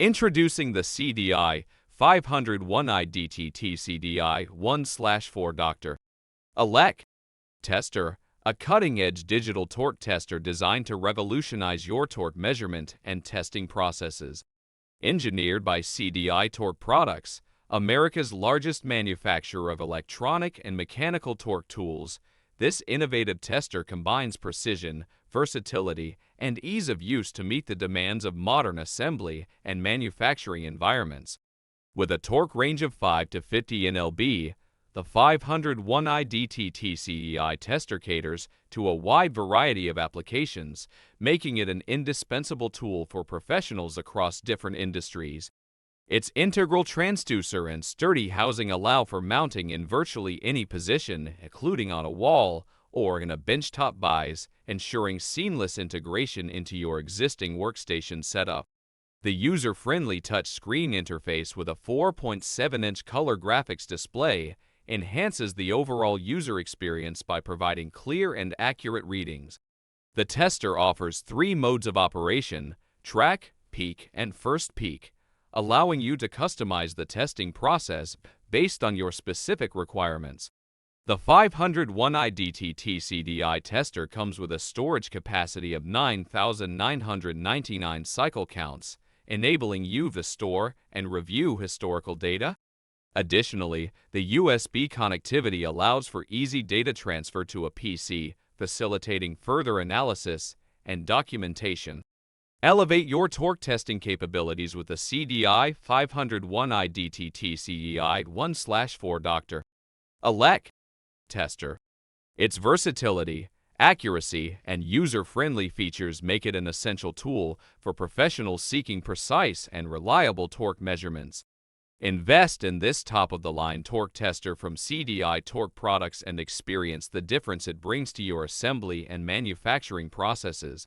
Introducing the CDI 501-I-DTT-CDI 1/4 Dr. Elec Tester, a cutting-edge digital torque tester designed to revolutionize your torque measurement and testing processes. Engineered by CDI Torque Products, America's largest manufacturer of electronic and mechanical torque tools, this innovative tester combines precision, versatility, and ease of use to meet the demands of modern assembly and manufacturing environments. With a torque range of 5 to 50 nlb, the 501-I-DTT-CDI tester caters to a wide variety of applications, making it an indispensable tool for professionals across different industries. Its integral transducer and sturdy housing allow for mounting in virtually any position, including on a wall or in a benchtop vise, ensuring seamless integration into your existing workstation setup. The user-friendly touchscreen interface with a 4.7-inch color graphics display enhances the overall user experience by providing clear and accurate readings. The tester offers 3 modes of operation: track, peak, and first peak, allowing you to customize the testing process based on your specific requirements. The 501-I-DTT-CDI tester comes with a storage capacity of 9,999 cycle counts, enabling you to store and review historical data. Additionally, the USB connectivity allows for easy data transfer to a PC, facilitating further analysis and documentation. Elevate your torque testing capabilities with the CDI 501-I-DTT-CDI 1/4 Dr. Elec tester. Its versatility, accuracy, and user-friendly features make it an essential tool for professionals seeking precise and reliable torque measurements. Invest in this top-of-the-line torque tester from CDI Torque Products and experience the difference it brings to your assembly and manufacturing processes.